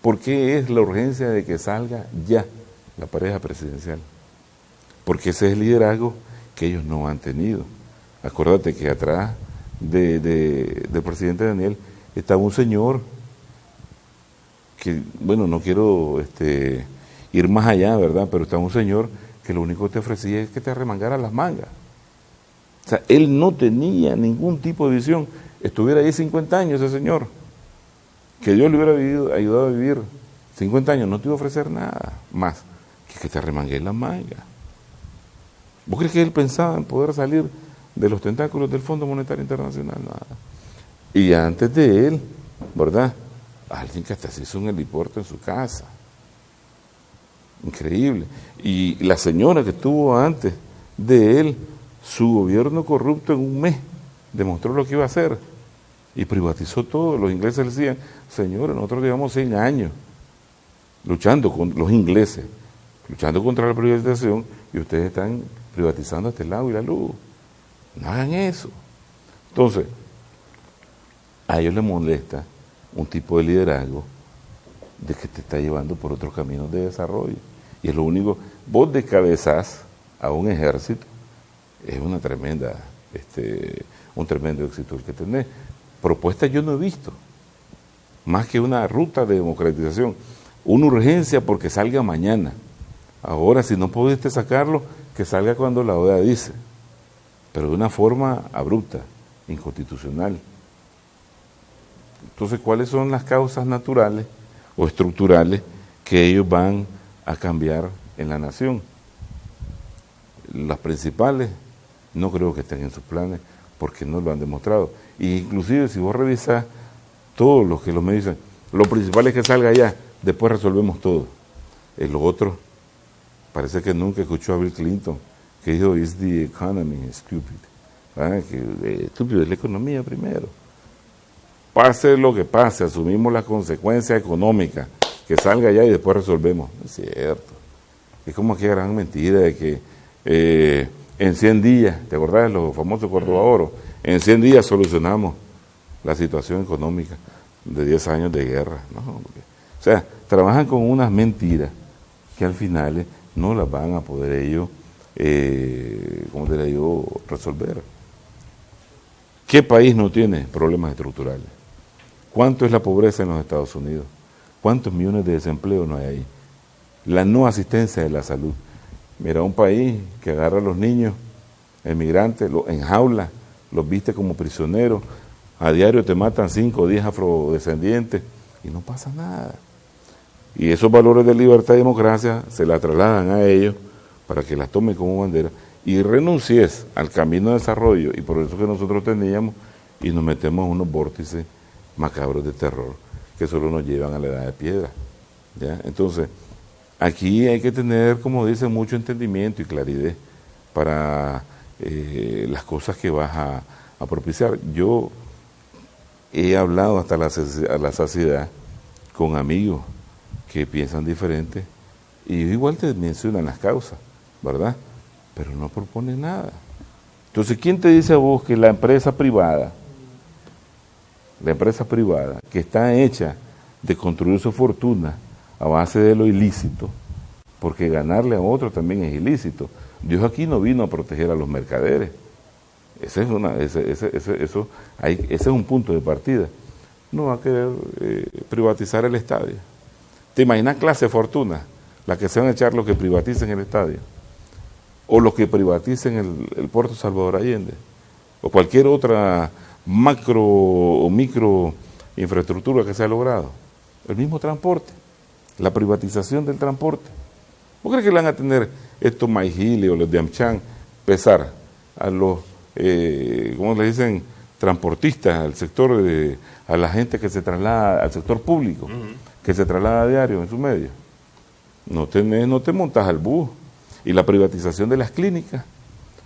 ¿Por qué es la urgencia de que salga ya la pareja presidencial? Porque ese es el liderazgo que ellos no han tenido. Acuérdate que atrás del presidente Daniel estaba un señor que, bueno, no quiero ir más allá, ¿verdad? Pero estaba un señor que lo único que te ofrecía es que te arremangara las mangas. O sea, él no tenía ningún tipo de visión. Estuviera ahí 50 años ese señor, que Dios le hubiera ayudado a vivir 50 años, no te iba a ofrecer nada más que te arremangué las mangas. ¿Vos crees que él pensaba en poder salir de los tentáculos del Fondo Monetario Internacional? Nada. Y antes de él, ¿verdad?, alguien que hasta se hizo un helipuerto en su casa. Increíble. Y la señora que estuvo antes de él, su gobierno corrupto en un mes demostró lo que iba a hacer y privatizó todo. Los ingleses decían, señores, nosotros llevamos 100 años luchando con los ingleses, luchando contra la privatización, y ustedes están privatizando este lado y la luz. No hagan eso. Entonces, a ellos les molesta un tipo de liderazgo de que te está llevando por otros caminos de desarrollo. Y es lo único, vos descabezás a un ejército, es una tremenda, un tremendo éxito el que tenés. Propuestas yo no he visto, más que una ruta de democratización, una urgencia porque salga mañana. Ahora, si no pudiste sacarlo, que salga cuando la OEA dice, pero de una forma abrupta, inconstitucional. Entonces, ¿cuáles son las causas naturales o estructurales que ellos van a cambiar en la nación? Las principales no creo que estén en sus planes porque no lo han demostrado. Y inclusive si vos revisás todos los que los medios dicen, lo principal es que salga ya, después resolvemos todo. Lo otro, parece que nunca escuchó a Bill Clinton, que dijo, is the economy stupid. Que estúpido es la economía primero. Pase lo que pase, asumimos las consecuencias económicas, que salga ya y después resolvemos. No es cierto. Es como aquella gran mentira de que en 100 días, ¿te acordás de los famosos Córdoba Oro? En 100 días solucionamos la situación económica de 10 años de guerra. No, o sea, trabajan con unas mentiras que al final no las van a poder ellos, ¿cómo te digo?, resolver. ¿Qué país no tiene problemas estructurales? ¿Cuánto es la pobreza en los Estados Unidos? ¿Cuántos millones de desempleo no hay ahí? La no asistencia de la salud. Mira, un país que agarra a los niños emigrantes, en jaula, los viste como prisioneros, a diario te matan 5 o 10 afrodescendientes y no pasa nada. Y esos valores de libertad y democracia se la trasladan a ellos para que las tomen como bandera y renuncies al camino de desarrollo, y por eso que nosotros teníamos, y nos metemos en unos vórtices macabros de terror que solo nos llevan a la edad de piedra. ¿Ya? Entonces, aquí hay que tener, como dicen, mucho entendimiento y claridad para las cosas que vas a propiciar. Yo he hablado hasta la saciedad con amigos que piensan diferente y igual te mencionan las causas, ¿verdad? Pero no proponen nada. Entonces, ¿quién te dice a vos que la empresa privada que está hecha de construir su fortuna a base de lo ilícito, porque ganarle a otro también es ilícito? Dios aquí no vino a proteger a los mercaderes. Ese es un punto de partida. No va a querer privatizar el estadio. ¿Te imaginas clase de fortuna? La que se van a echar los que privaticen el estadio, o los que privaticen el puerto Salvador Allende, o cualquier otra macro o micro infraestructura que se ha logrado. El mismo transporte. la privatización del transporte. ¿Vos crees que le van a tener estos Maigili o los de Amchan pesar a los, ¿cómo le dicen?, transportistas, al sector, a la gente que se traslada, al sector público, que se traslada a diario en su medio? No te montas al bus. Y la privatización de las clínicas,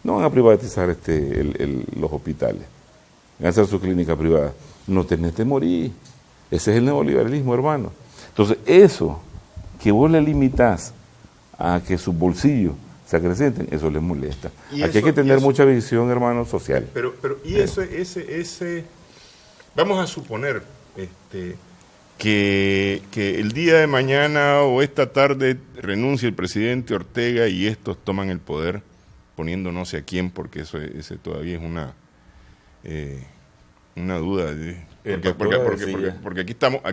no van a privatizar los hospitales, van a hacer su clínica privada. No tenés que morir. Ese es el neoliberalismo, hermano. Entonces, eso que vos le limitás a que sus bolsillos se acrecenten, eso les molesta. Aquí hay que tener mucha visión, hermano, social. Pero vamos a suponer que el día de mañana o esta tarde renuncia el presidente Ortega y estos toman el poder, poniendo no sé a quién, porque ese todavía es una duda. Porque aquí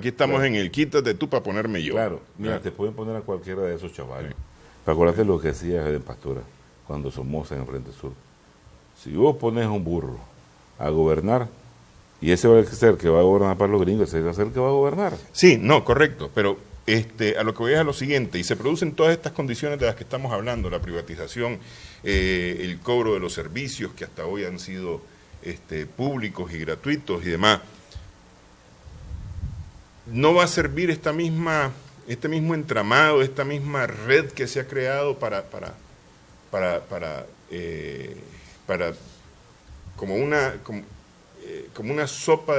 estamos en el quítate tú para ponerme yo. Claro, mira, te pueden poner a cualquiera de esos chavales. Sí. Pero acuérdate lo que decía de Pastora cuando Somoza en el Frente Sur. Si vos pones a un burro a gobernar, y ese va a ser el que va a gobernar para los gringos, ese va a ser el que va a gobernar. Sí, no, correcto, pero a lo que voy es a lo siguiente, y se producen todas estas condiciones de las que estamos hablando, la privatización, el cobro de los servicios que hasta hoy han sido públicos y gratuitos y demás. No va a servir este mismo entramado, esta misma red que se ha creado para como una sopa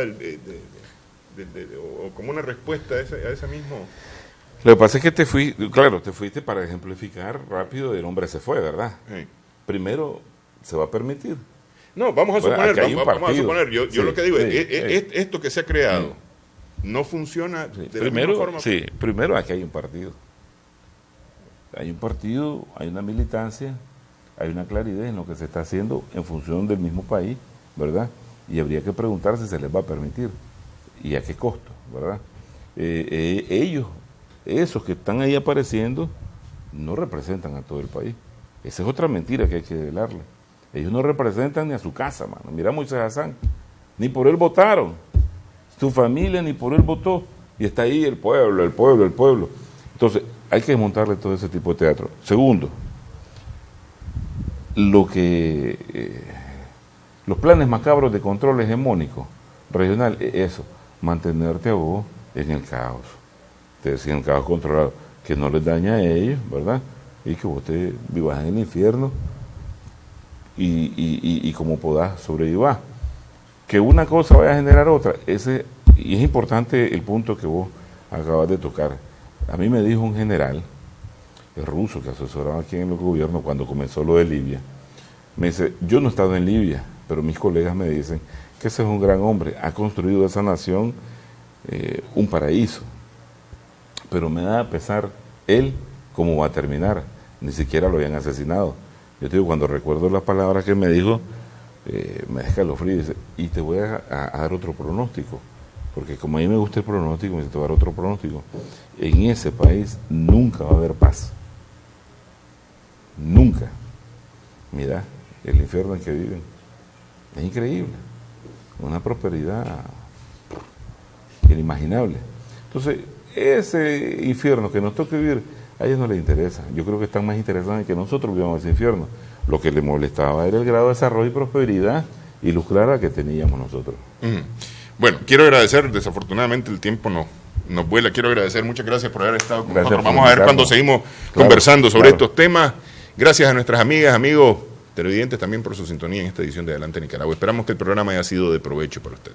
o como una respuesta a ese mismo. Lo que pasa es que te fuiste para ejemplificar rápido, el hombre se fue, ¿verdad? Sí. Primero, se va a permitir. No, vamos a suponer, yo lo que digo es esto que se ha creado. No funciona de la misma forma. Sí, primero aquí hay un partido. Hay un partido, hay una militancia, hay una claridad en lo que se está haciendo en función del mismo país, ¿verdad? Y habría que preguntar si se les va a permitir y a qué costo, ¿verdad? Ellos, esos que están ahí apareciendo, no representan a todo el país. Esa es otra mentira que hay que develarle. Ellos no representan ni a su casa, mano. Mira a Moisés Hassan, ni por él votaron. Su familia ni por él votó, y está ahí el pueblo. Entonces, hay que desmontarle todo ese tipo de teatro. Segundo, los planes macabros de control hegemónico regional, eso, mantenerte a vos en el caos. Te decía, en el caos controlado, que no les daña a ellos, ¿verdad? Y que vos te vivas en el infierno y como podás sobrevivir. Que una cosa vaya a generar otra, y es importante el punto que vos acabas de tocar. A mí me dijo un general, el ruso que asesoraba aquí en el gobierno cuando comenzó lo de Libia, me dice, yo no he estado en Libia, pero mis colegas me dicen que ese es un gran hombre, ha construido esa nación un paraíso, pero me da a pesar él cómo va a terminar, ni siquiera lo habían asesinado. Yo te digo, cuando recuerdo las palabras que me dijo, me deja escalofrío y te voy a dar otro pronóstico, porque como a mí me gusta el pronóstico, me dice, te voy a dar otro pronóstico. En ese país nunca va a haber paz, nunca. Mira el infierno en que viven, es increíble, una prosperidad inimaginable. Entonces, ese infierno que nos toca vivir, a ellos no les interesa. Yo creo que están más interesados en que nosotros vivamos ese infierno. Lo que les molestaba era el grado de desarrollo y prosperidad y luz clara que teníamos nosotros. Bueno, quiero agradecer, desafortunadamente el tiempo nos vuela, quiero agradecer, muchas gracias por haber estado con nosotros. Vamos a ver cuando seguimos conversando sobre estos temas. Gracias a nuestras amigas, amigos televidentes también por su sintonía en esta edición de Adelante Nicaragua. Esperamos que el programa haya sido de provecho para usted.